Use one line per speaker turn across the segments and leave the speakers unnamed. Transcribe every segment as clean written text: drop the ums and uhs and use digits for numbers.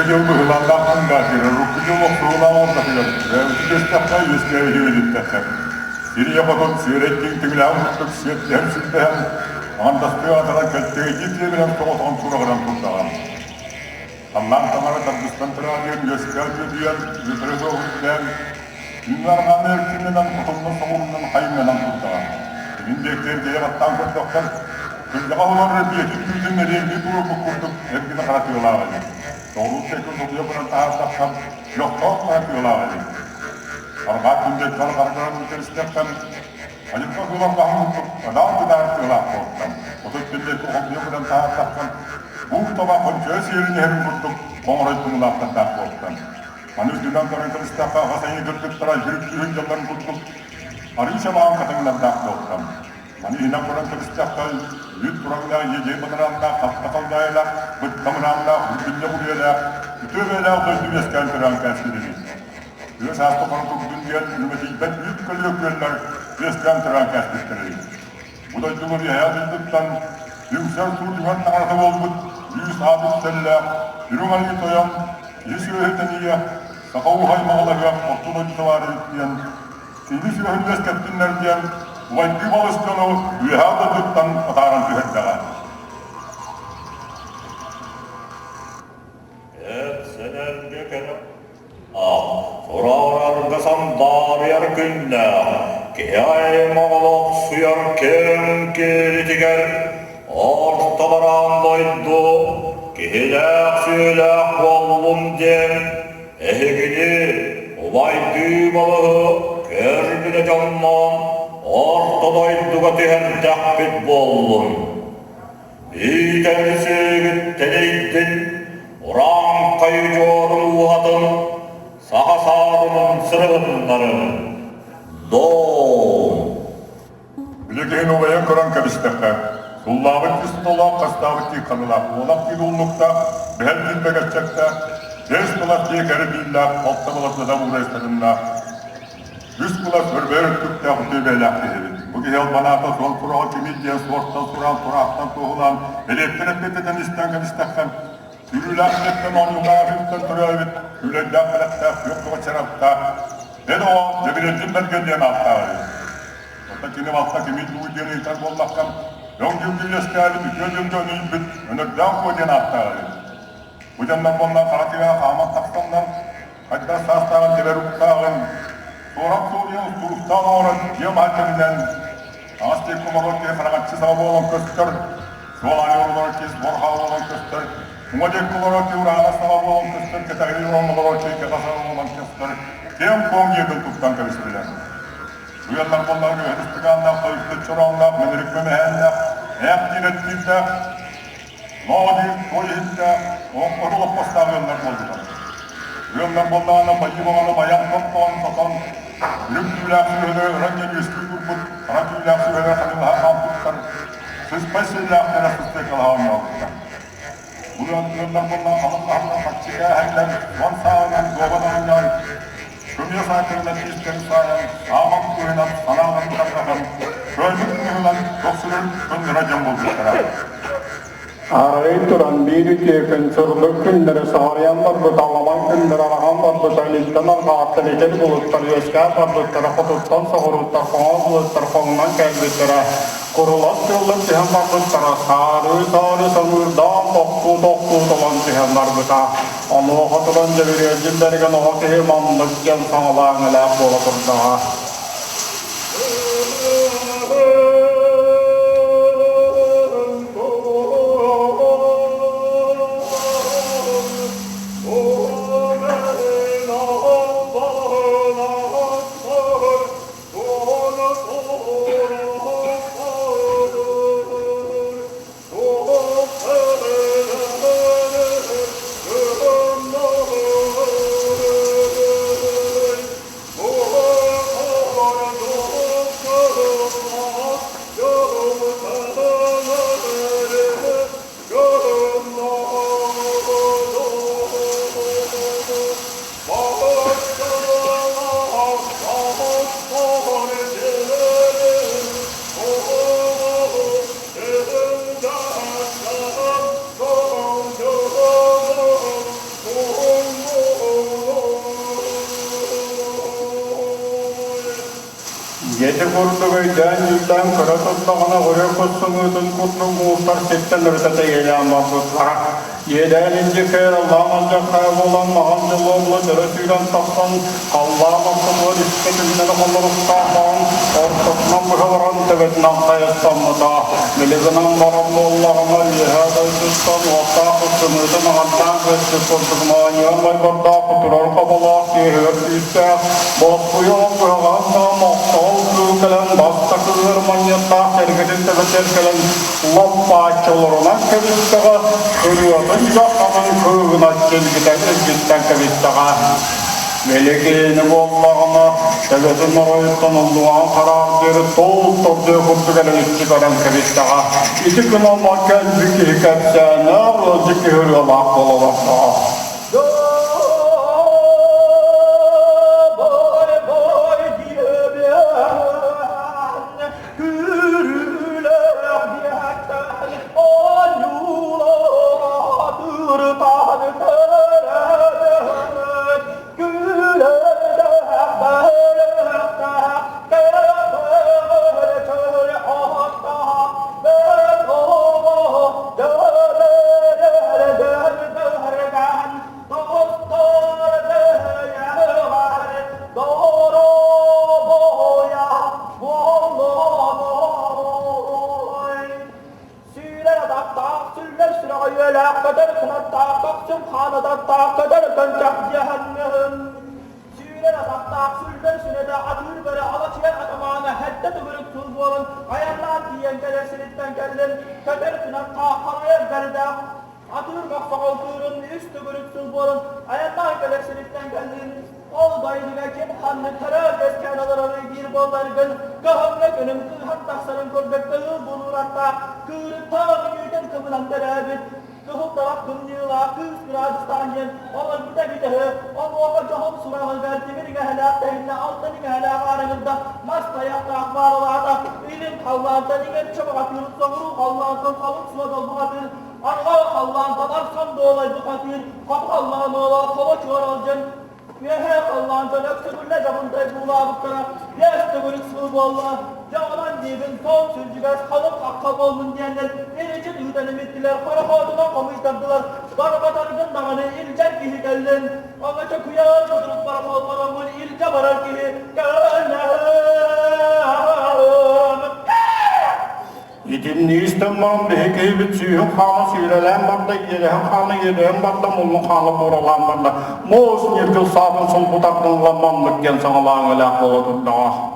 yılda hılandan gazire, rukku yılda hılan orta hılan. Ve üstüne yüzleri hüveditler. Siri yapalım, sürekli tügülen mutlu sürekli hemşirden. Andastığı ataran kelteye gittiği bilen soğut on surağından kurtağın. Allah'ın tamara tabdıstan tırağın, göster diyen, yüzleri oğuzdan. Dünyanın Amerika'ndan, kutumdan, savundan, hayımdan kurtağın. Bindekler diye battan kurtağın. Kırca ağlarını diyeti tüydünleri bir duru bu kurduk, hepsini karatıyorlar Ali. Doğru çekin oluyor, buna daha saksan, yok çok karatıyorlar Ali. Argat tündek kal kargaranın içerisindeyken, Ali kakılar daha mutluk, adam kadar atıyorlar korktan. O da tündek oluyor, buna daha saksan, bu taba konçöğe siyerini herin kurduk, kongrayı kumulaktan daha korktan. Manus dünden karın kırıstaka, hasayını gırtık tıra, yürük yürük yılların kurduk, arıysa bağın katınlar daha korktan. Mani hinak kurang keristakal, yut kurangla, ye badanamla, kaptakaldayla, bıttamanamla, hurdunya buraya, itu bela gözlü esken kurang kaskedini. Yus hasta kurang dünyan, ümeti ben yut kalıyor köyler, esken kurang kaskedini. Bu da cumhur hayatından, yüksel surduhan tarafı olmuş, yüz adet selle, yürümanı toyan, yüz öğreteniye, sakavu haymağlara, ortalıcı tavarı diyen, seni sürehün eskettinler diyen, Wajib balışkanı üyada tuttan ataran tühetteler.
Senen gökene. Sorararda sandar yer günne. Kihayım ağlak suyar kem kelitiger. Ortabaran doydu. Kihilek süylek bollum dem. Ehegini ubaydı balığı. Kerbine canman. Ortadaydıga tühen tahbit bollun. İtemisi teneydin, oran kayıcıorun uhatın, saha sarının sırığınların. Doğum.
Bilekehin obayan kuran kabistekler. Sullabıt üstüne kastavıt yıkanılar. Olak bir ullukta, behel dilbe geçecekler. Ders bulat diye geri değiller, altta bulatla da uğraşlarında. Üst bulat örbörüklükte hütübeyle aktivedir. Bu gihel banata son kurağı kimidyen, sorttan suran, kuraktan tohulan, elektren etmeden istengen istekten, sürüyle aktivetten on yukarı hütten türevit, hüleyle aktivetten, yokluğa çarapta, ne de o, cebirencin belgediyen aktarı. Ortakini valtta kimid uydiyeni iter bollaktan, yon gülgül eskâli, gözüm dönüyün bit, önükten koydiyen aktarı. Bu candan bondan karakivaya kaman taksandan, hatta sastağın teberruktağın, Sorak soruyan suruktan oran yem hakeminden Astek kumalar ki faragatçı sabı olan köstür Soğan yorulur ki borha olan köstür Umacek kumalar ki urağına sabı olan köstür Ketagri yorulur ki kekasa olan köstür Kem kong yedin tuttan karıştırlar Bu yıllar bunlar gibi hedistikanla, kayıklı çorağında, menirikme mehende Ayak dinettiğinde Nadi, toyhinde, ortalık postağı yıllar oldular Bu yıllar bunlarla bayı bağlı bayan toptan satan Yürüktüler sürüyle öğrengen yüzgü kurput, Araküler sürüyle kanıla kamputlar, Sızpaysiyle aklına sızdık Allah'ın yavrular. Bu yöntemler bundan hanımlarla kaççıya herler, Van sağlanan, doğadan yan, Kümye sakırına tizden sayan, Sağmak kuyunan, sanağın katrakan, Kölmük mühülen, Doksulun, Kunduracan bulduklara.
Arayı turan biri tiyeken sürlük günleri sağlayanlar bu dağlaman günleri arahanlar bu sayılıktan arkaattan eken bulutlar yösker barlıklara kututtan sağırlıklar koğaz bulutlar koğundan kelbitleri kurulat yıllık tihen barlıklara sarı sanırdan dokku dolan tihen barlıklara onu hatıran ceviriye cildergen o tihimanlık gen sağlağın elek bulaturdağa
Oh
Eti kurdugaydan yıldan kıra tuttağına göre kutsumudun kutlu muhtar sitten ırtada eylem bakutlara. Yeden ince kayır Allah'ın ancak kaybolan mahancı olma dörüsüyle taksan Allah'ın akıllı isketinden oluruk sağlan ortasından bıhavaran tebetinden kayıstanmıda Milizinin baramlı Allah'ına lihada üstüsten vata kutsumudun ağantan kısı kurdugma yanmay barda kuturar kabalak yehir üstte boskuyu bıhağında maqtal kılgelen basta kılır manyatta sergedin tebeterkelen loppa açılırına kebistega kırıyordun Jakanın kığına gelgiden kebistega Melekini bollağına sebedin arayıttan olduğun karar geri torduğu kurdu gelen içi gören kebistega İti gün olmak geldi ki hikayse ne arızı ki hürüyorlar kolalaşta Yedem barda mulun kanı boralan barda Moğuz nirkil sabın sol butaktan lamanlık gen sağlağın ilak boladır dağa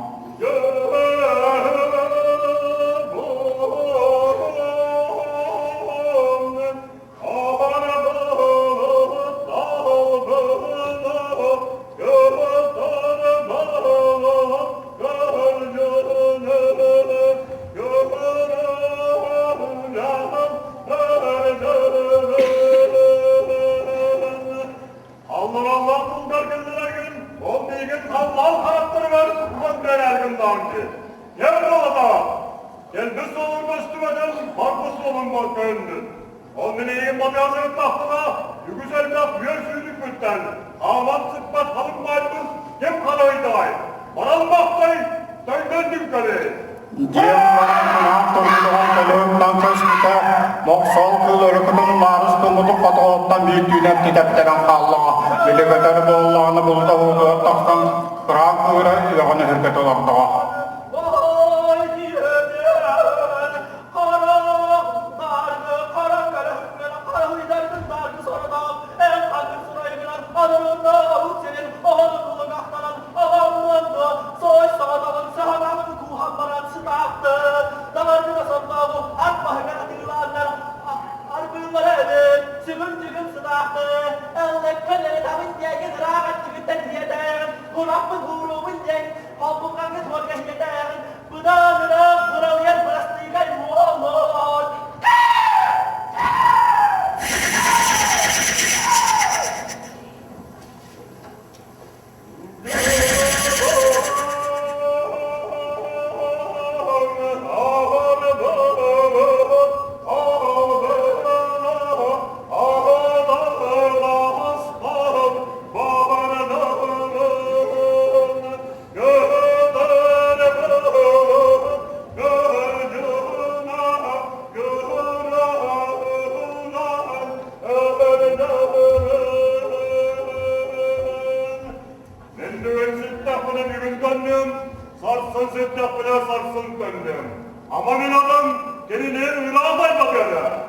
sultanım. Amanın adam, gelinin ırağı bakara.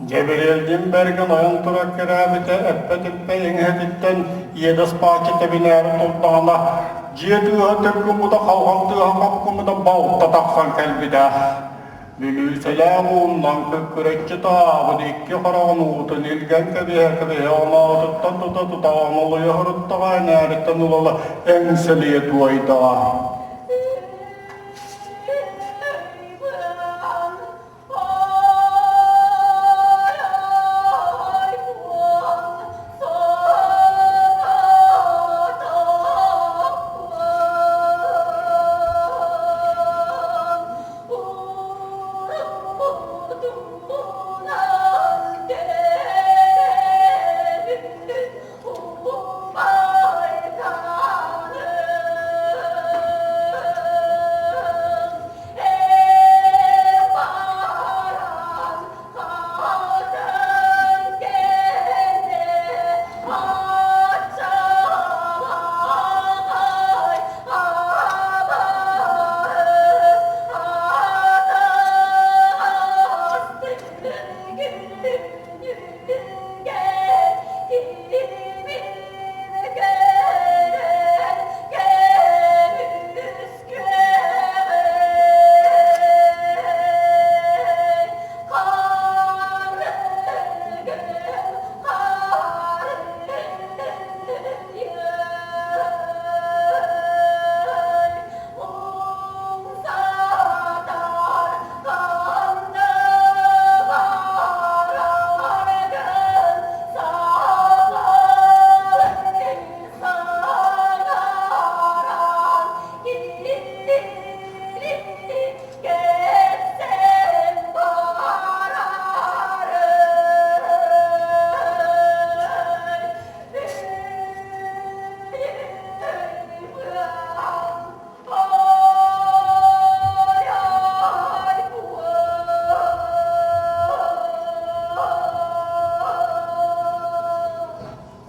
Gebireldim bergen oyun turak kerabite eppet yengetitten yedas pakete biner tultana jiyetuha tekumuda kalhantıha kapkumuda bağıtta taksan kelbide Bülü selamundan kökürekçi tabı dikki karanutun ilgen kebihe ona tuttan tutan oluyor hırıttağa neritten ulala enseliye duayda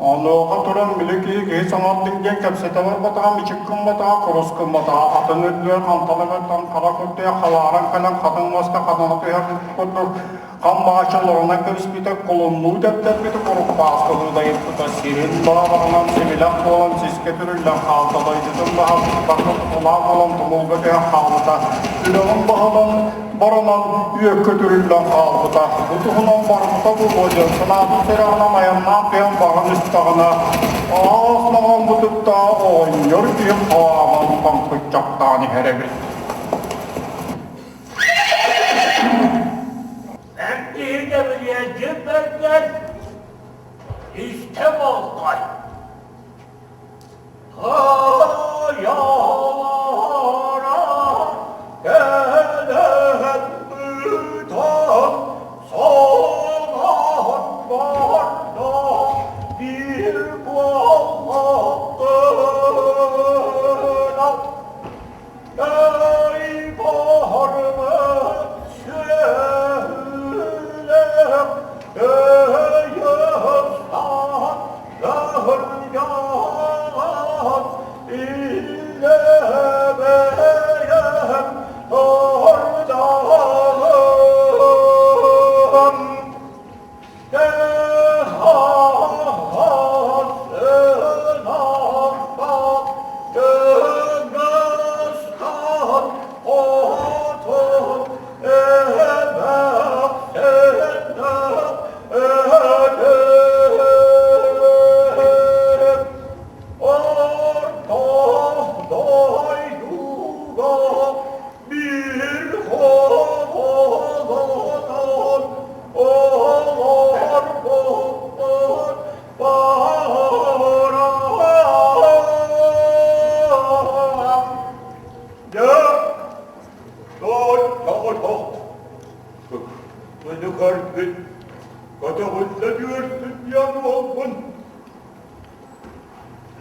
Aloha turan miliki ki sangat tinggi kapseta var batağa miçikkum batağa koroskum batağa atın ödüyor kantalımetan kara kurtuya halaran kalan kadın vaska kadın atıyor kutur kan bağışlarına köspite kolumlu deptepiti koruk bağışlığı da yapıda sirin bağlanan semilak olan siske türüyle kaltada ididin daha bakıp kulağım olan tumulga diye kalda ülağın bağlan baranan üye kötürüyle kalda kutuğunun barıkta bu boyun sınavı serağlamayan ne yapıyan bağın üstağına ağızlağın butukta oynuyor diye havaman pankıçaktani herebil
Erkeği de bileceğim benden istem olkay. Hayara gelen mütan soğan varda bir bağlattığına ey baharımı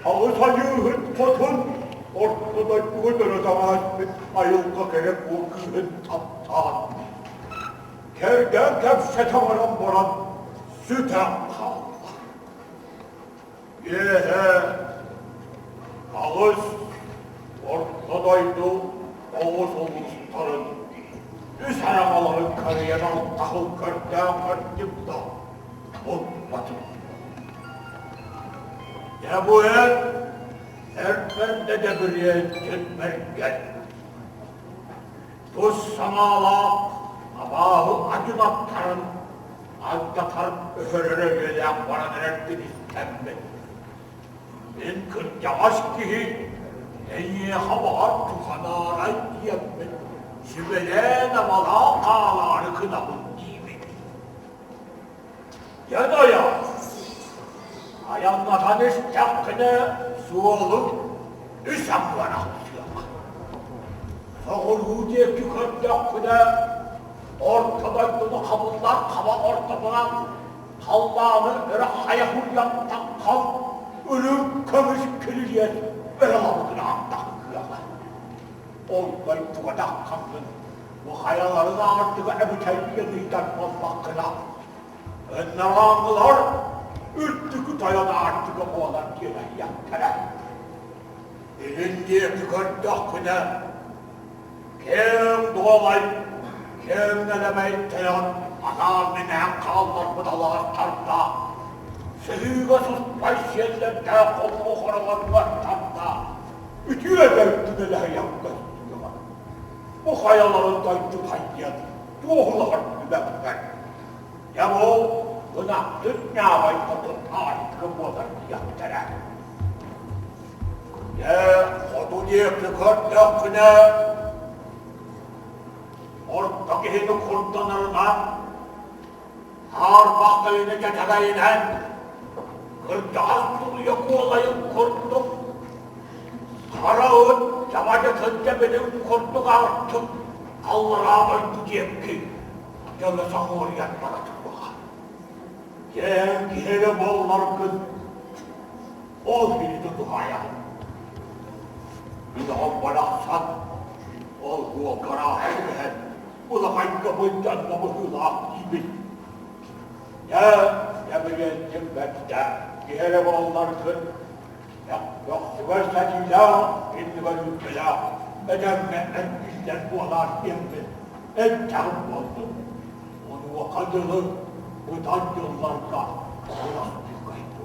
Ağusayıhın potun, ortada kuğudur zaman, ayılka gerek uğkıhın taptan. Kergen kevşete varan boran, süte kalma. Ağız, ortadaydı, ağız olmuş. tutarın. Üç arabaların kariyeran takıl körtten körtüp da batın. Ya bu el, ertmende de bir yer gitmerken. Tuz sanala, abahı acın attarın, aldatarın öhörere gelen bana nereddin istenmedi. Ben kırk yavaş ki, enye hava tuhanara diyemmet. Şübele namala kağları kınamın gibi. Ya da ya, ayanlatan istakını su olup, üsem bırakacak. Soğurhu diye tükürtükküne, ortada bunu kabullar kava ortamına, Allah'ını öyle hayahur yaptan kal, ölüm kömüş külüyet, öyle lavuduna attak kıyama. Olmayı tukadak kandın, bu hayalarına artık ebüteyyedikten olmakına. Önler ağlılar, ürttükü dayana artık o olan yemek yaptılar. Elin diye tükürtükküne, kim doğalay, kim nelemey teyan, ana minen kallar budalar tartta. Sehüge susmay şeylerde kollu horalarlar tartta. Ütüye devdiler yapmak istiyorlar. Bu hayaların daydı hayyat, doğrular güvenler. Ya bu, buna dünya baytatı tarikı bolar yaptılar. Ya, kodu diye tükürtükküne, ortaki hini kurdanırına, har bakayını getireyinen, kırcağız buluyor olayım kurduk. Karağın, yavaca sınca benim kurduk artık. Allah'a öldü diyeyim ki, gel sana oraya bana tutmağa. Gel girelim oğullar kız, ol bildi duaya. Bir daha balaksan, ol bu kara heyben, ula haykabın canlamı hılak gibi. Ya müyendim bekte, girelim oğullar kız, yok süversen ilah, inni ve yübbela, edemme en bizden bu alar yemin, en çağım oldu. Onu o kadını, budan yıllarda, ulan yıkaydı.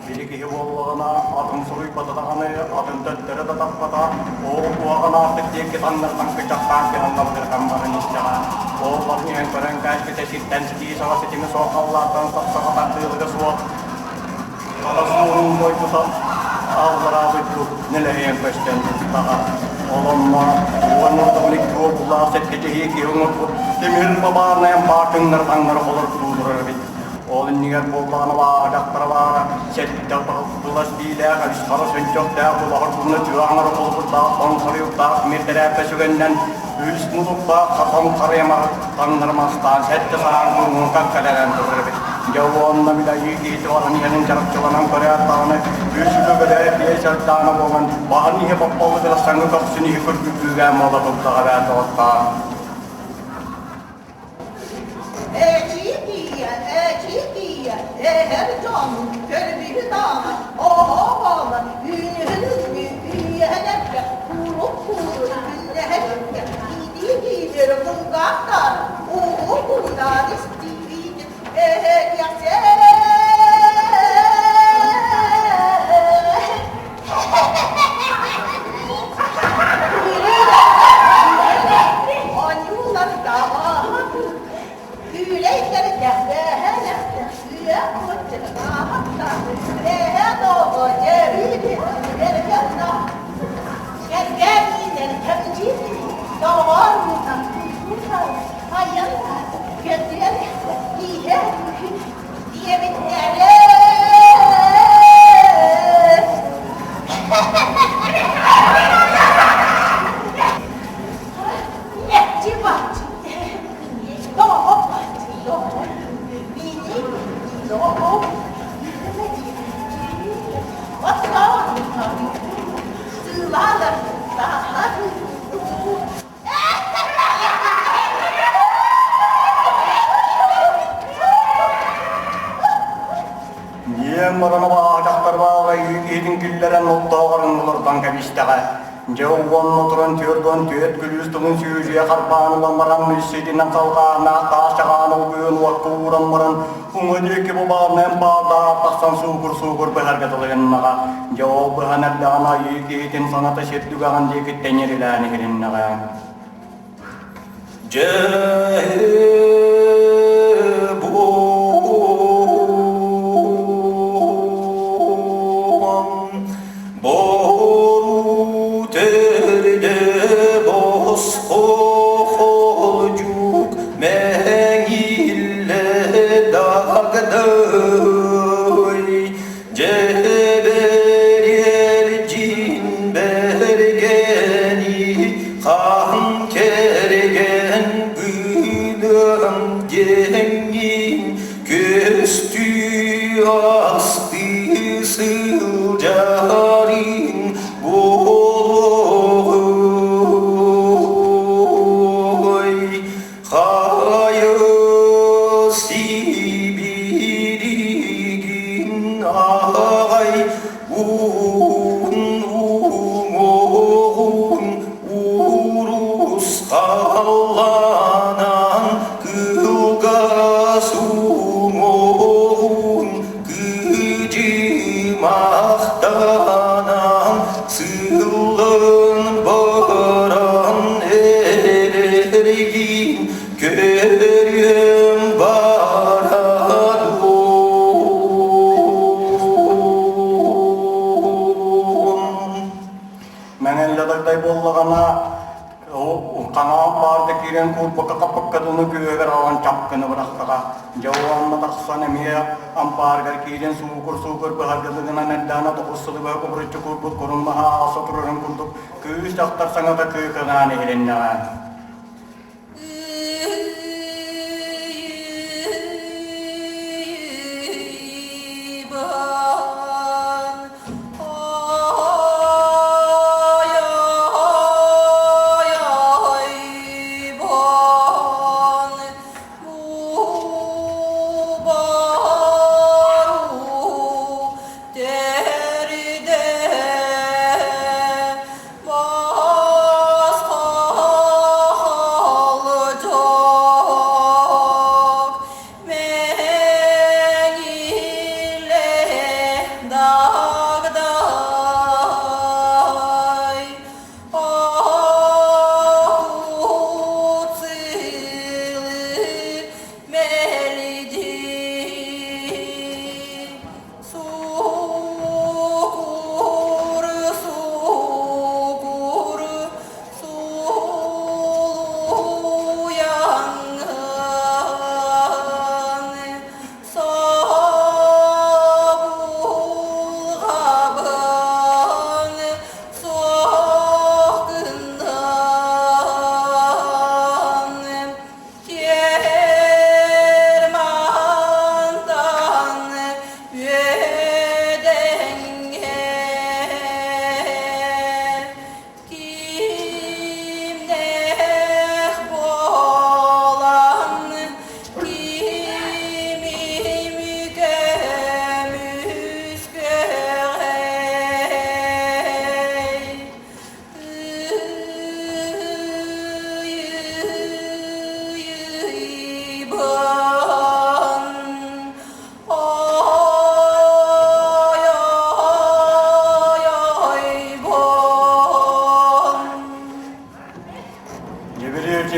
Bilgi Allah'ına adın soruyu patadağını, adın döndürü de tapmada, o kuağına artık diye ki tanrıdan kıçaktan ki anlamdır kambarın istila. O bakıyan körün kaçkı tesitten sikiyi sava setimi soğuk Allah'tan sapsaka tatlılığı soğuk. Alası'nın boyutusa Allah'a bütü neleyen köşten daha. Olamma, uvanurda bilik tuğulla setkeceği ki unuttu. Demir babaarnayan partınlar tanrı olur tuğdurur bit. Olin niger bollağına var, acaklara var. Sette bulas değil, karıştara söncok da, bulahır bunu tüğanlar olgur da, son sarıyıp da, mirdelere pesügenden, üst mutluk da, kafam karayama, tanrımastan, sette sarağın kurmun kakkaleren durur bit. Jauhonna mitä yiiti olan niiden jarkkelanan korjaattaan pysyvyydelle pieseltään avoimen vaan niihin vapaudella sangokaksi niihin kyrkykyykään muuta tuttaa vääntöottaa.
Çiğdiye, her canım, gör bir dağ, oha bağla, ünye hedefle, kuru, günde hedefle, gidilir bungatlar, buradan istiyor,
Marana ajaqtar var, yiğidin gülleren oltağın olurdan kebişteğe.
Jauwan motoran tiurgon tiet kulustun syuja karpan lamaran misidi nang salkana kasakan ubun wakuran maran umudi ke bobar nempada tasan syukur berharga tolen maka jauh bahanak dana yikitin sangat syit juga kan dikit tenyerilan hirin naka Jauhan mataksan emia ampar gar kiren sukur bahagia dengan dana to usul ba ko bercukur but kurung maha asatruran kuntuk ke daktar sangat ke kanane hirenna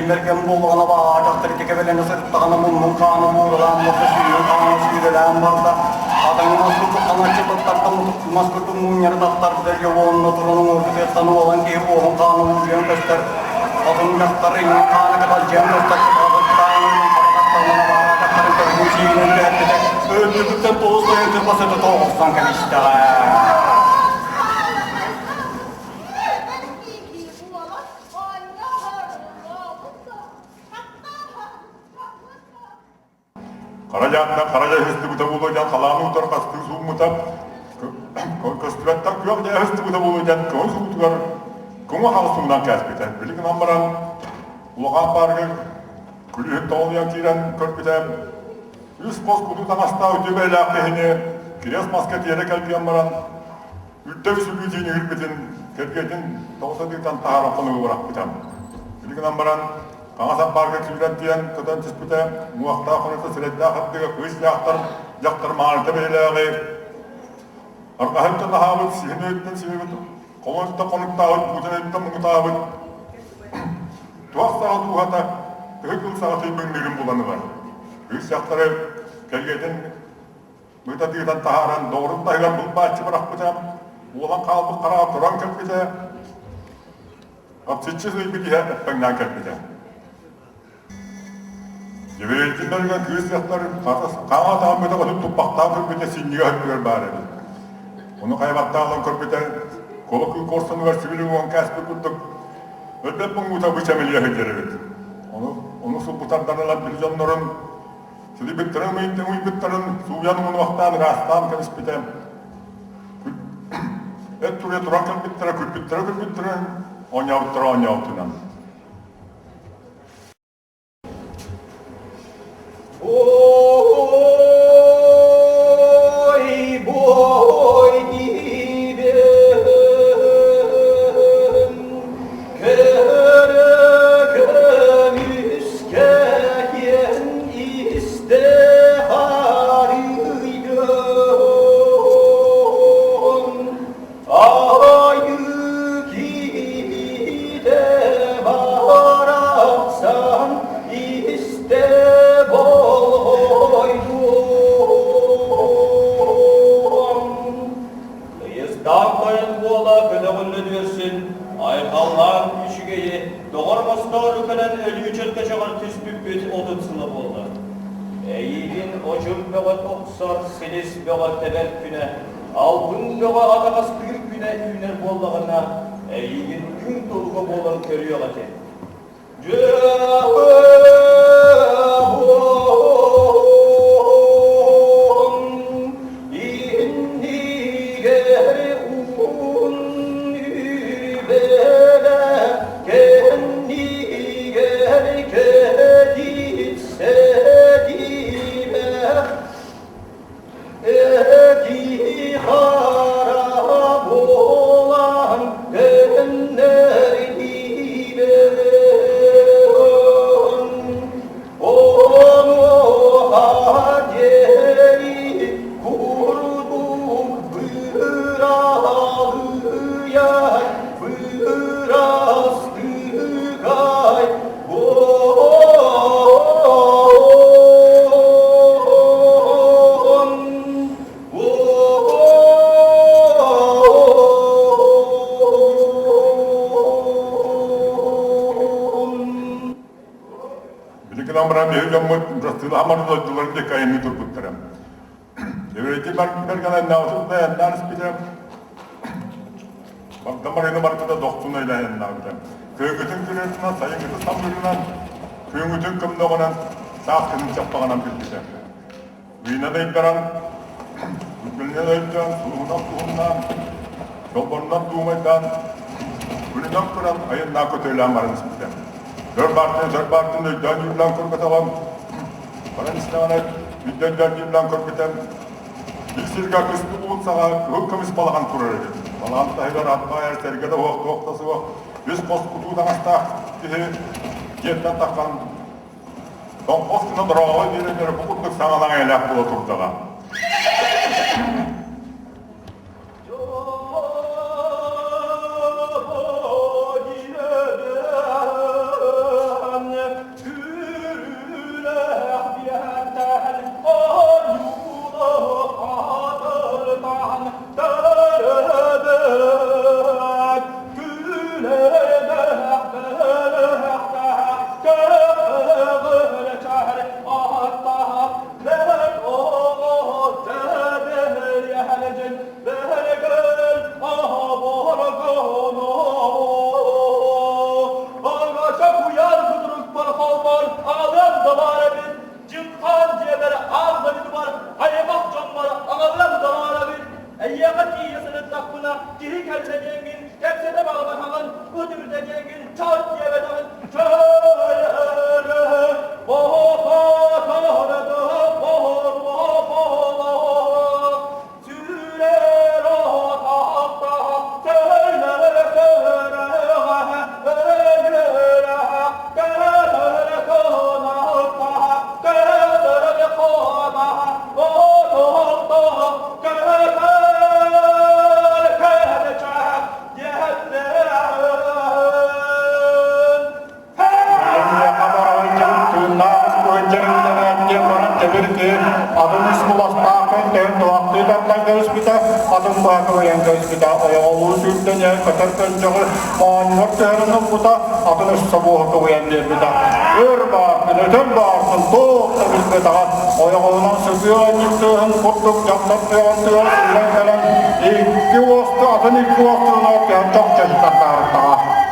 Merkem bulana ba doktor tekebelen sırtağına mummun kanı muğlan mutlusuyu kanı suyulan barda adamın aslı kana çıpıttakta mutlumas kutum munyar daftar bider yovon noturunun ortaya tanı olan ki bu kanı uğrayan göster adamın yaktarı inan kanı kadar cem göster kanı kanı baktarın terbiye şeyinin dertede öldürdükten toğuzlayan tırpasını toğuzsan kalışta
Karaca hıstı bu da bulacak, kalanı utar kastı su mutar. Kastüvetler kuyaq diye hıstı bu da bulacak, köyü su utar. Köyü halsından kesbeten. Bilikin ambaran, ulağan bargı, külü hütte olayan kiren körpüten. Yüz pos kutudan hasta ötübe elak dehine, kires masket yere kelpi ambaran. Ütte bir sülü dini hürmetin, kergetin toğusa diýdan tahar okunugy bırakdyjam. Bilginden baran Kaňasa parka kilden diýen köten tispite muwakta okunsa siletde hatdyga kıys ýaktar ýaktarmaňda beýlegi. Arkahypda tahawyt sinetden sinebet komonda konukda bujanetde mutabık. Tuwaksa tuwata hüküm saati bilmiyorum bulanı var. Kıys ýaktary kergetin müta diýdan taharan dogry taýlan bul baçy bırakdyjam. Olan kalıp kara turan kerpide. Apçıçı bir diye ben kerpide. Cebeltin bergen kıys ýaktary kaňa taýmada gotup tupaktan kerpide sinnige hüpler bar edi. Onu kaybatda alan kerpide kolokul korsan ve sivil olan kasby kurduk. Ödep muta bıçameliye hederebet. Onu su butardan bir jonların Sili bittiremeyin de bittiren suyanın wagtdan rastan kerpide. Et turya turan bittiren oňawtyran.
Boy gibim körgüm üskeyen isteharıydım ayı gibi de varapsan iste Dağlayın bu ola kıdağınlı diyorsun. Aykallan üşügeyi, doğurmasta rükelen ölü üçelke çağır tüspüp otutsılı oldu. Eğilin ocun beğa toksar, silis beğa tebel güne, altın beğa adağız büyük güne üner bollağına, eğilin gün dolgu bolan körüyor ake.
Bergana nawsunda nar spidem. Bak damarını markada doktuna ile navdem. Köygütün küretine sayıngıtı samırınan köygütün kımdağınan sağkının çapağınan bilgisem. Uyuna deyipleran, Gülüne deyipleran, suğundan, yolbarından tuğmaydan, Gülünden kıran ayından kötüyle amarın spidem. Dör bartın öjden yıldan korkatavam. Baran istemene üjden yıldan korkatam. Bilsizga kısmı bulunsağa hükümüz balağan kurur edi. Balağan tahılar atma yer sergede oktası var. Biz koskutuğdan hasta yetten takkan don koskuna durağı diyeleri bukutluk sağalan eylak bula turdağa.
bir ki adım iskulastakın den tuaktıylarla göğüspite adım bağıkılayan göğüspite oğlu sürtten yer katar könçöğü mağanlar tüherinin buta adın üstü buğukı uyandır bita ör bağırsın, ötön bağırsın, toğukta bizde daha oyağından sıkıyor ayıktığın kurtluk yaptırtlayan tüher sürlen gelen iki ostu adın iki ostunu okuyan çok çeşitler daha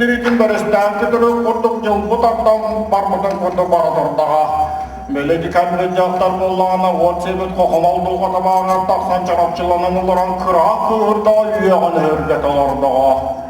kilidin beresten kıdırı kurduk yılbı taktan barmıdan kurdu baradardağa. Böyle dikenli cahtar bollağına ot sebet kokumal dolgata bağırar taksan çarapçılanan olaran kıra kığırda üyeğen hürget olardağa.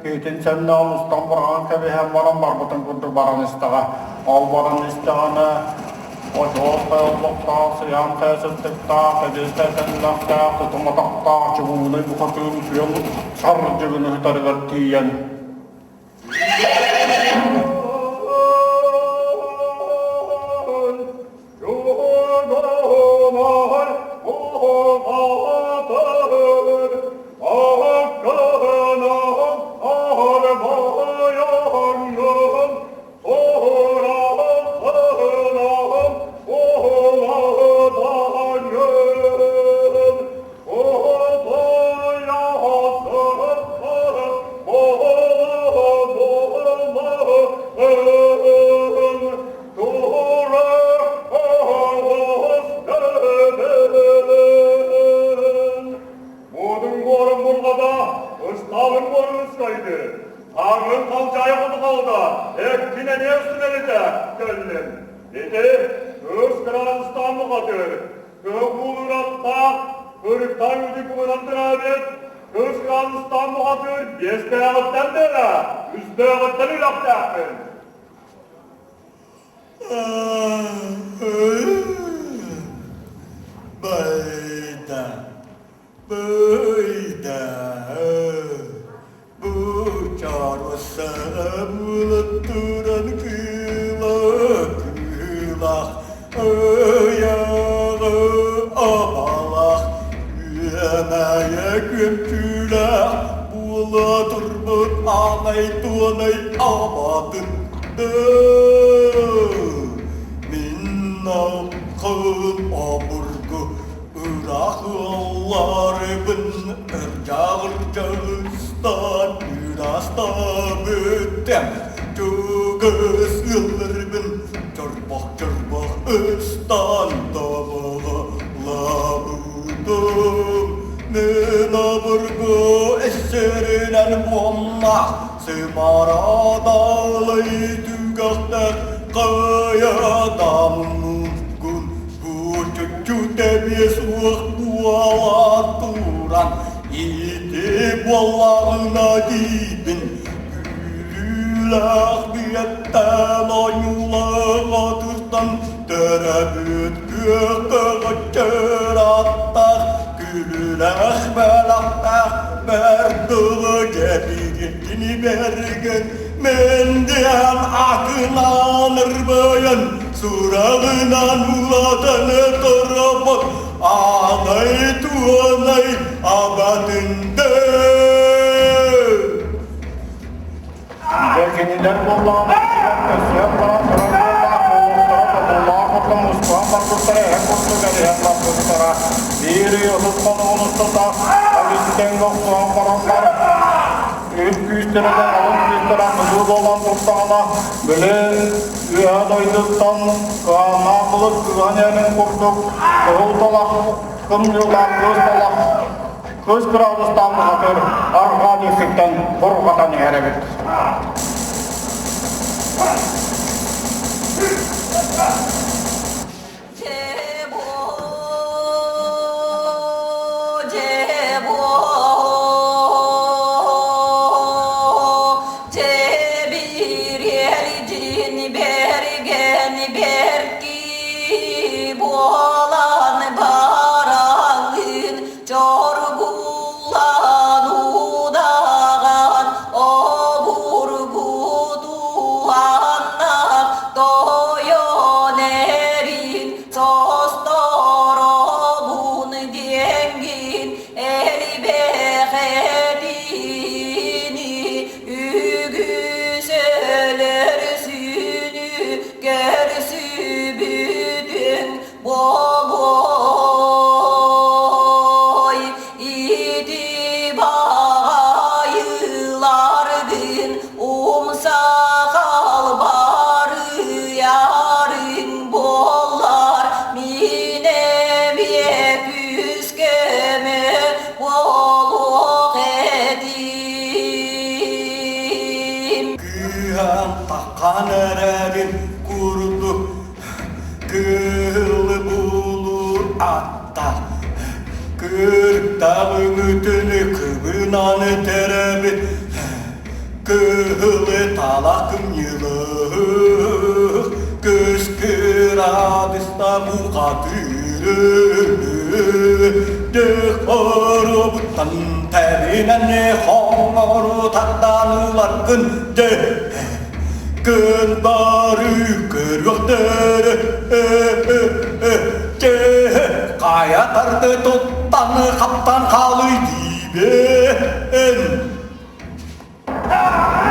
Kiitin sen namustan varaan kävi hän varan marmotan kuntu varan istaga. Al varan istagana ojosta olloktaa sijan teesettektaa edisteten lähtää tutumataktaa juuni mukakyyn syön sarjyyn hytärivät tiien.
kaldı. Ekine ne üstüne de gönlüm. Dedi, öz Kırağızistan mı kadır? Kıvkulur attak, kırıktan yüzü kumanantır abid. Öz Kırağızistan mı kadır? Beste ağıttan dene. Üstte ağıttan ülak dağın.
Bayda, bayda, bu çarvasa bulutturan kılak, ayağı abalak, yemeye gömçülak, bula turbut ağay tuanay amadın. Minnam kıl aburgu Iraklarımın Ircağıstan Yurasta bütem Çögüs yıllarımın Çırpak İstan'da bağladım Min aburgu eserinen muamma Semara dağlay tügahtar Kayada mungkun Bu cucu tebies buala turan İdi bualağına dibin Gülülah biyetten ayulağa turstan Terebüt gökağıçır attar Gülülah belaktar Berdığı gebirgini bergen Mendem akılanır bayan Surağınan ulatanı tarafak Ağay tuanay abadında
Bekiniler Allah'ın kösyen bana Allah'a kutlu Mustafa Markutlara hem kutlu geri hem Markutlara Biri yosuz konu unuttuda Alisten yoksuğan karanlar Üç güçlerden alın güçlere mızıl olan tuttağına Bile üye doyduktan Kığana kılıp kığanenin kurduk Kıhıl talak, kım yıllar göz talak Kız Kırağızistan hatır Arka dökükten Burgatan yerebit
Kanererin kurdu Kıl bulur atta Kırk dağın ötünü kıvınanı terebit Kıhılı talakım yılık Kız kıradista muqatırı Dök orubutan terinen Honoru tattanılar kındı Kın barı kırıktır Kaya tardı tuttanı kaptan kalı diben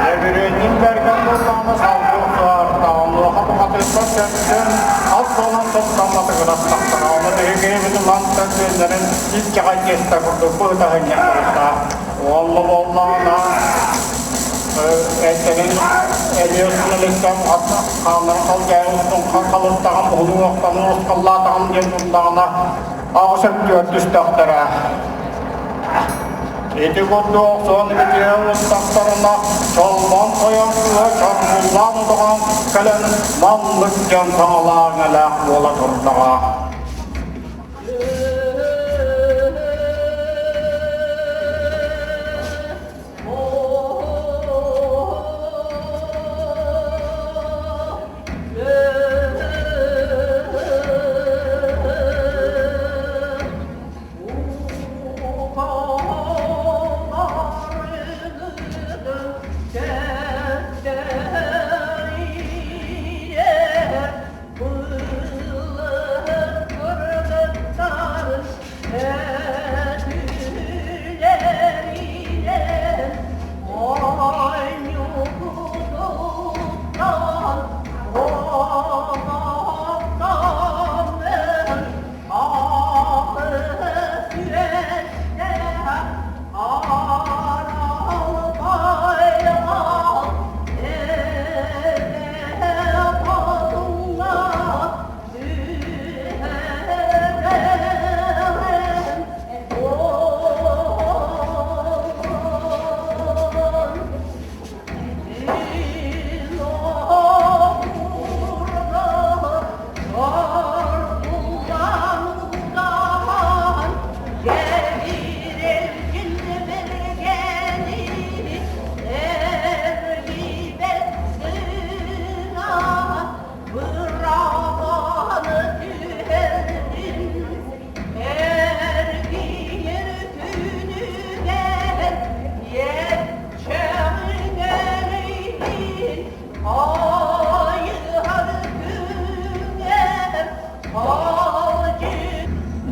Evirenin bergen dostağını saldırıklar Dağımlı kapı katırsa çöpsün Az olan tuttanmatı kırastaklar Onu büyük evinin mantık sözlerin İlk kağıt geçte kurduk bu da hınyak olsa Oğlu bollağına Etlerin ediyorsun listem kanların kal gelmişsin kalırtağım Ulu oktanı oskallatağım gelmişsin Ağışıp gördüş doktora Eti kurdu oksan bitiye ustaklarına çalman soyarsıya çarpullanıdığan kalen manlık can sağlağına lak ola turdağa.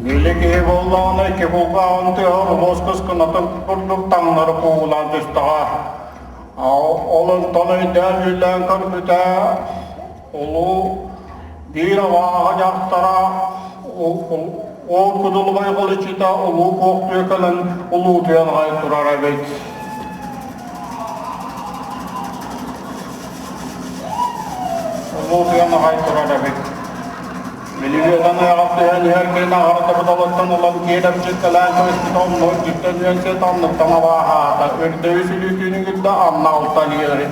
Niliki vollaan ekki kukaan työhön voskoskunatun produktangnar kuulantista. Olen tonne täydyllään karpytää olu viiravaa jahtara ookudul vaikolitsita olu kohtuekalen olutyön haitturarevit. Olutyön haitturarevit. Miljöön ajattelin herkeinä hartavat aloittanut olla kiedämistä lääntöistä tonnoin sitten yön se tannottama vahaata. Yritysylykyinen kyllä annalta lieri.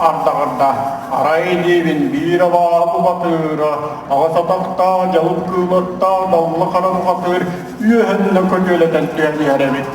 Artakarta araidiivin viiravaa kuvatyyra. Avasataktaa, jalukkuulottaa, dollakaran kuvatyyr. Yöhön näkötyöletän työn järvit.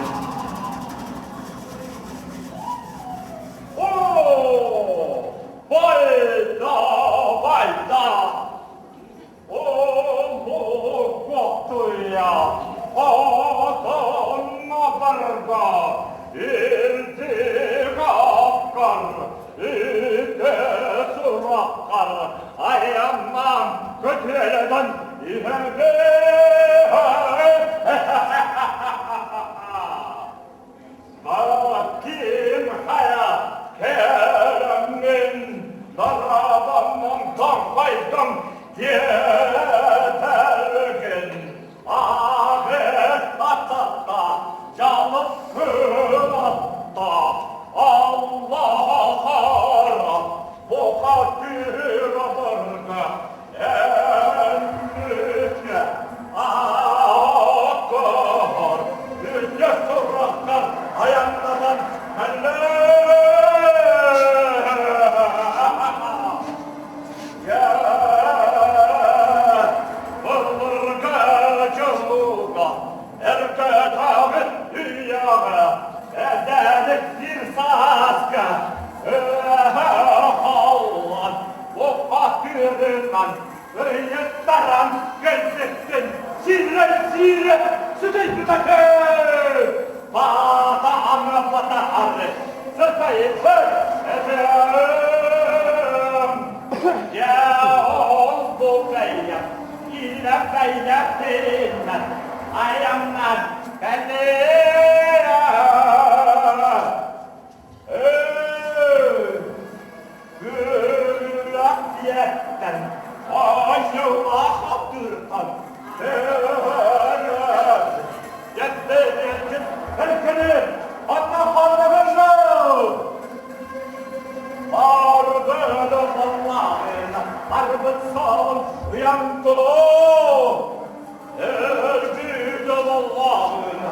Allah'ına,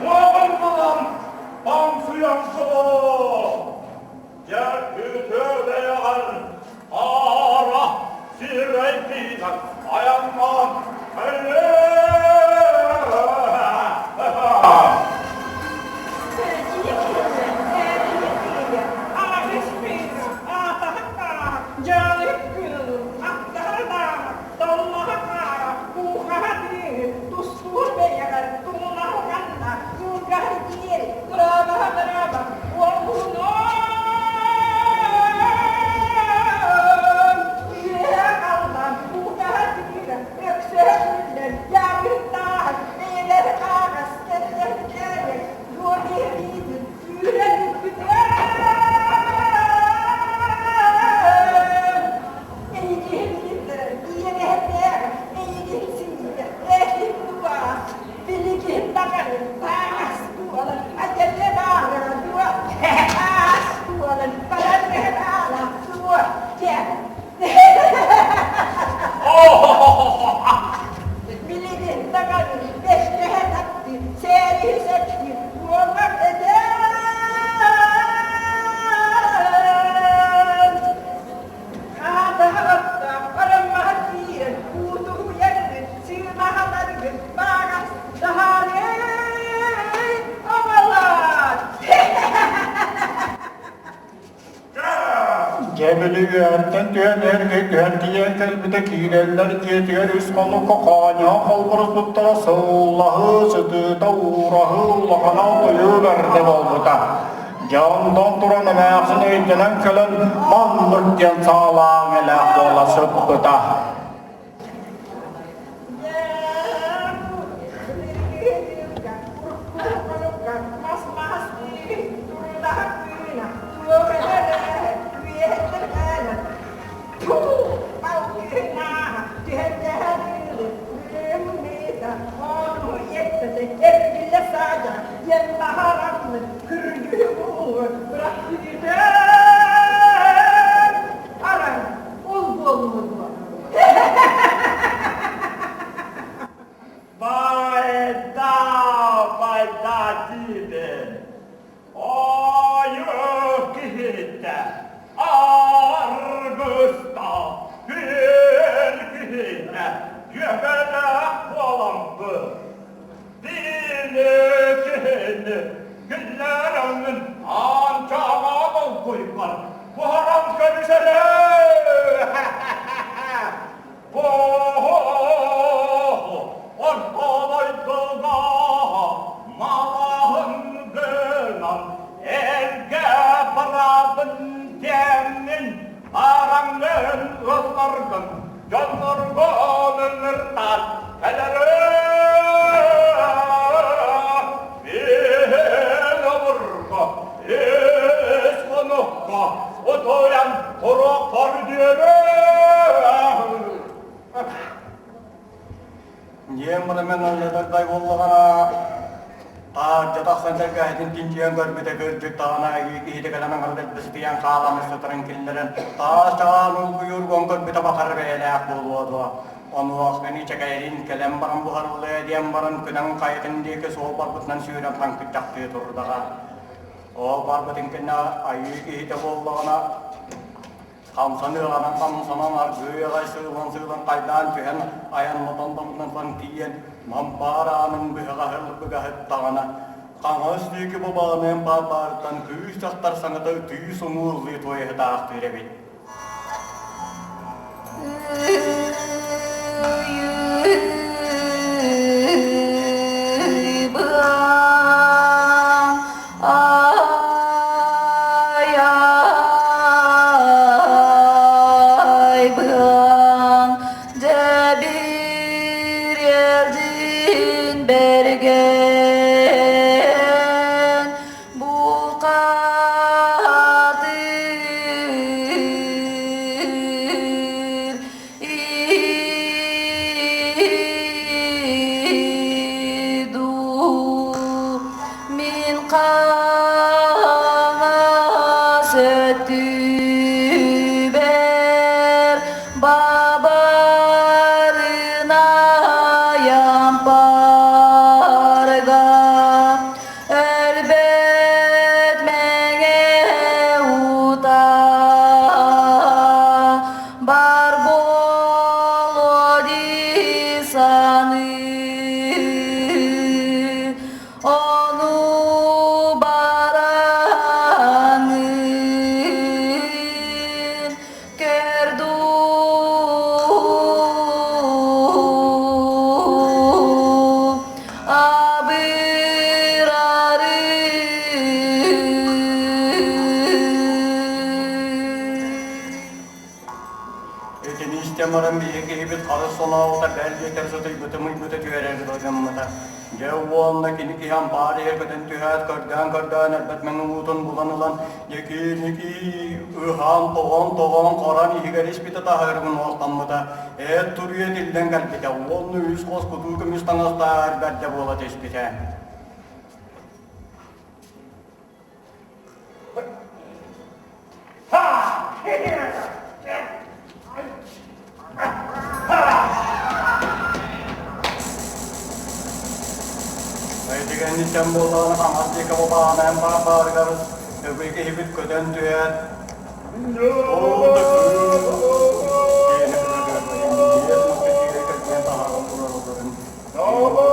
Allah'ına, Hamsiyansı yer kütüde yağar ara sireytinden ayanmam
Cemiliyet'ten tüyen erkekler diyen kelbide kirenler yetiyor üst konu kokanya kolburuz tuttara sığıllahı sütü tavrahı lahana koyu verdi olbuda. Candan duran emeğsin eydenen kelen manlık diyen sağlağın elek bola sıppıda.
Bayda dide, ayı kihide, argısta, bir kihide, yebele bolampı, dili kihide, günlerimin ancağa bol koyuklar, bu haram kömüşele, ortalaydığa, malahın gınan, elge barabın geminin, arangın ıslargın, canlargın ınırtan, feleri, bir avurga, iskonukka, otoyan, toraklar diyere.
Yemremen öyle kaybollagana jataqsan tergahdin tinjian gorbite görjük tağına ihide kalanan gardet bestiyan qalamı satran killeren taşan uyur gonkor bita bakar beelak bolwada onu akni çekayrin kelem baran buharlı diyen baran kınan kayıtın diye ki soğuk barbutnan suyuran tan kıçaktı turdaga o barbutin kena ayı ihide bollagana kamsanılanan kamsanan argıya sığılan kaydan tühen ayanmadan falan diyen mamparanın bıhahır tağına kangasdaki babanın papartan kıyış taktar sanatı tüy sonurlu toya dağ türebi. Etini istemarım bir ekibit karı sona ota belli yeterse de bütü tüyerer doygamata. Jevvonna kini kihan bari herketen tühet kardan elbet menutun bulanılan niki ıhan toğon koran ihgeriş bita tahırgın oltammata. Turye dilden kalbite onu üst kos kutu kümüstanasta elbette bola tespite. Ayetigen nitem bolan hamasti kababana en bargarız. Öbeki hibit köden tüyet. Oldu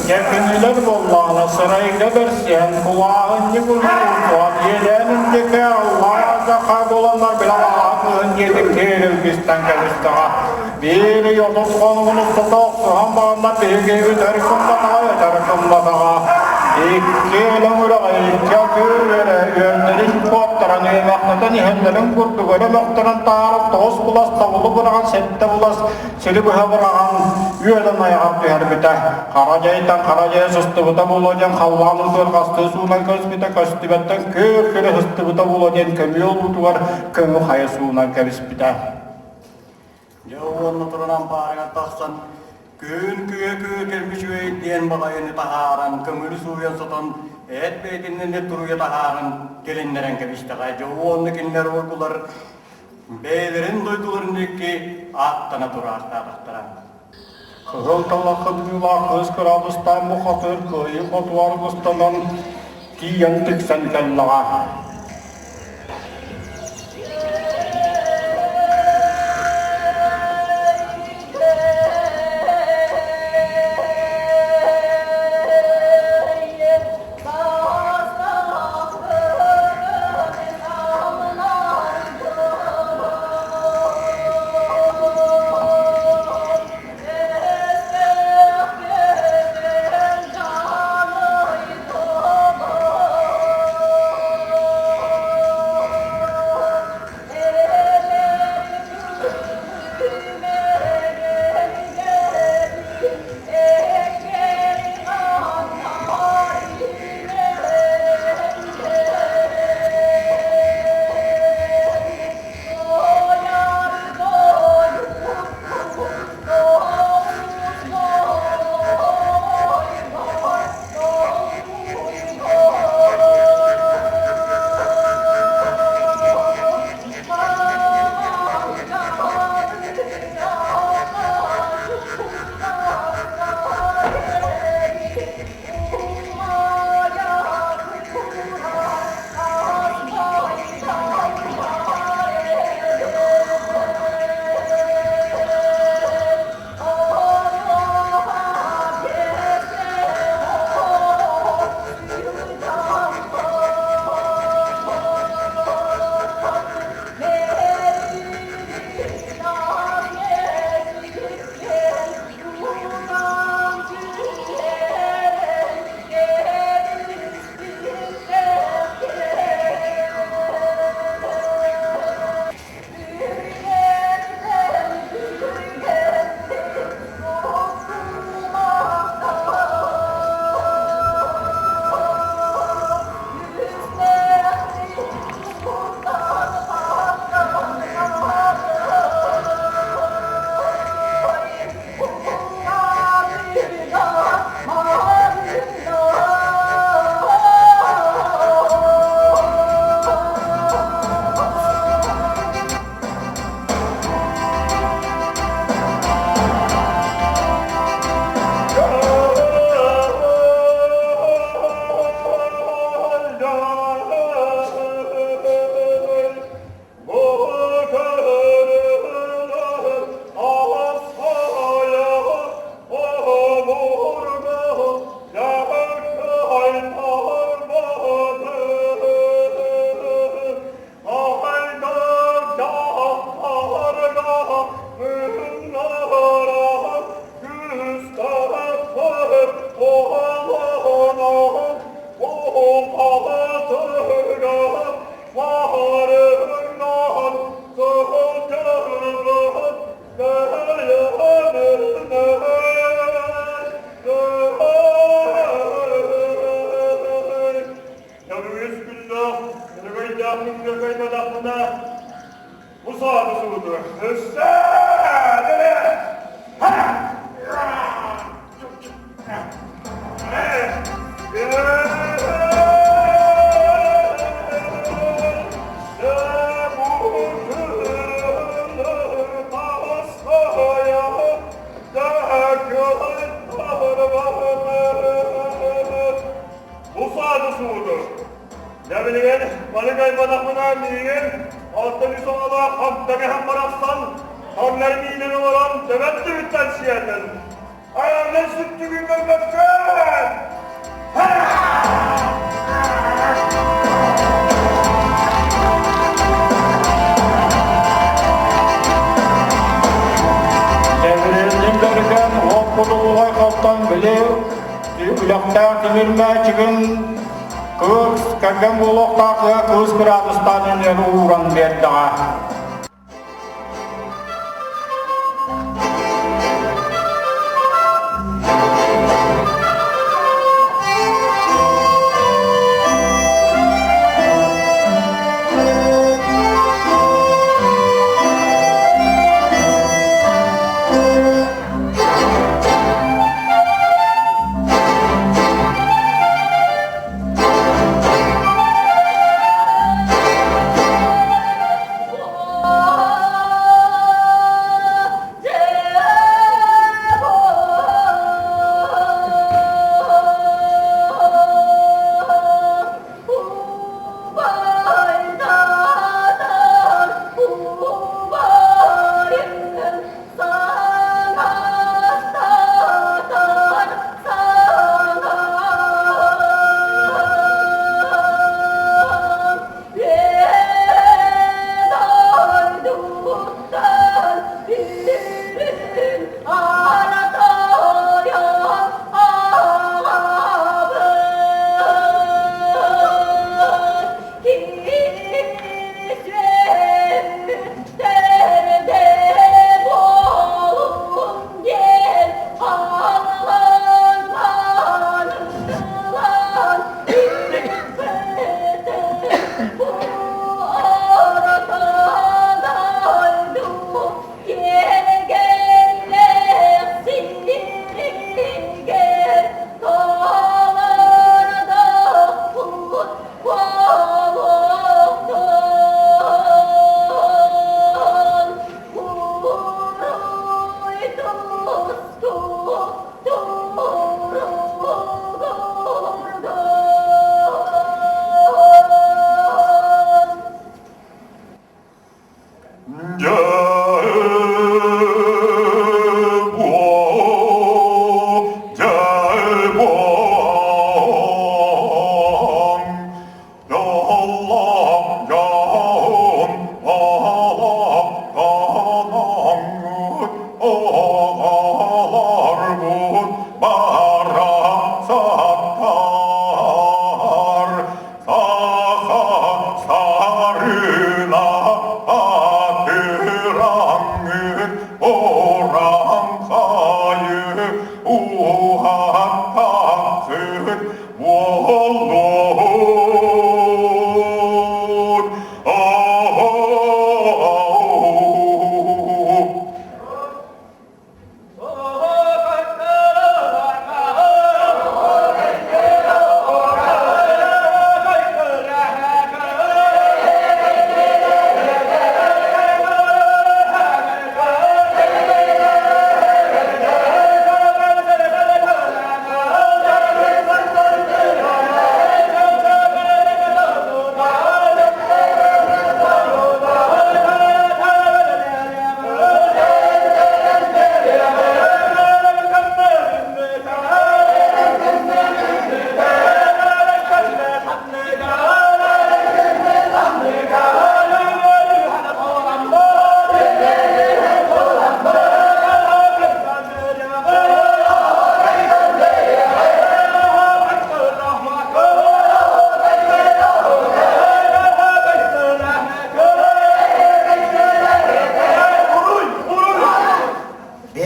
Yakınlar bollağına sarayda bersen, kulağını bulur, yelenindeki Allah'a zakar olanlar bile Allah'ın yedikleri bizden geliştiğe. Bir yolun konumunu tutup, suhan bağında bir gibi tarikımladağa. İki ölüm ürağıyı, yakırvere, yönlerin koptaran, evaknatan ihenlerin kurdu, göre moktaran tarıp, toz bulas, tavulu bırağın, sette bulas, sili buha bırağın, üyeden ayağı tüyer bite. Karacaydan karacaya sıstıbıda bulacan, havlanın bölgastı suunan köspite, köstübetten köpküre hıstıbıda bulacan, kömü yol butuvar, kömü haya suunan köspite.
Jauh turunan paringat tahsan kyyn kelmis diyen bakayani taharan kemulu suyan soton et beitin ne turuya taharan kelinneren kevistaka jauh kinner urkular beilerin doitular nikki attana turasta tahtara.
Kırıltalakın yulak ıskıradıstan muhatır kıyı kotuargıstanan kiyen tiksen kellağa. Kagam bulok tak kus keradustan yang urang beda.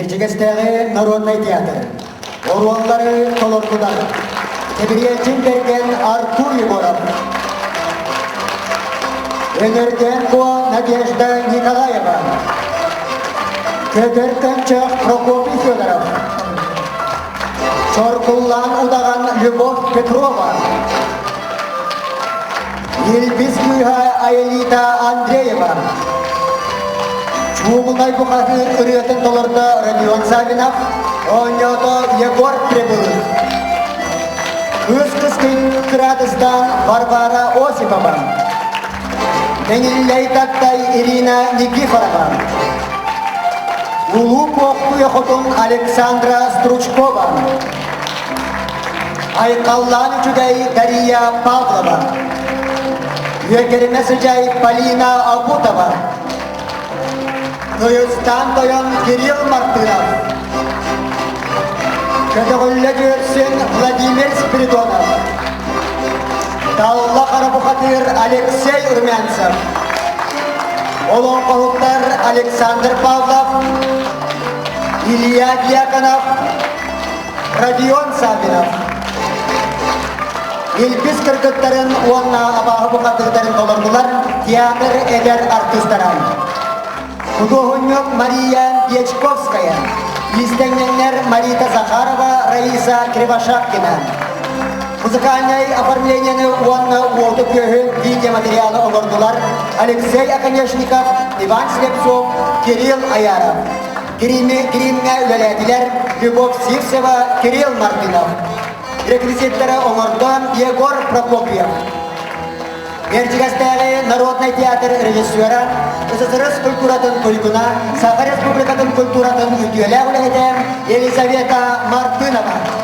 Erciyes'teki Народный театр. Orwanları Kolordu'dan. Tebriyetin bergen Artur Yegorov. Energenko Надежда Николаева. Кедертенчах Прокопий Федоров. Чоркуллан удаган Любовь Петрова. Ельбискуйга Аэлита Андреева. Чугунай бухаты үретін толырды Родион Савинов. Оньото Егор Прибылых. Кыз-кызкын Кырадыстан Варвара Осипова. Мениллей Таттай Ирина Никифорова. Улу Похтуя Хотун Александра Стручкова. Айкаллан Чудай Дарья Павлова. Юекеремесыжай Полина Абутова. Кыргызстан Тойон Кирилл Мартынов. Кадагуллегерсен Владимир Спиридонов. Талла Карабухатыр Алексей Урмянцев. Олонкохуктар Александр Павлов. Илья Дьяконов. Родион Савинов. Илбис кыргыттарын уанна абағы бұқатырдарын толырдылар театр эдер артисттаран. Художник Мария Дьячковская, листеннер Марита Захарова, Раиса Кривошапкина. Музыкальное оформление уанна уотупьёхы видеоматериалы олордулар Алексей Оконечников, Иван Слепцов, Кирилл Аяров. Гримге үлелетилер Любовь Сивцева, Кирилл Мартынов. Реквизиттары оңордон Егор Прокопьев. Берчигастағы Народный театр режиссера, СССР культуратын культуна, Саха Республикатын культуратын үтүелі Елизавета Мартынова.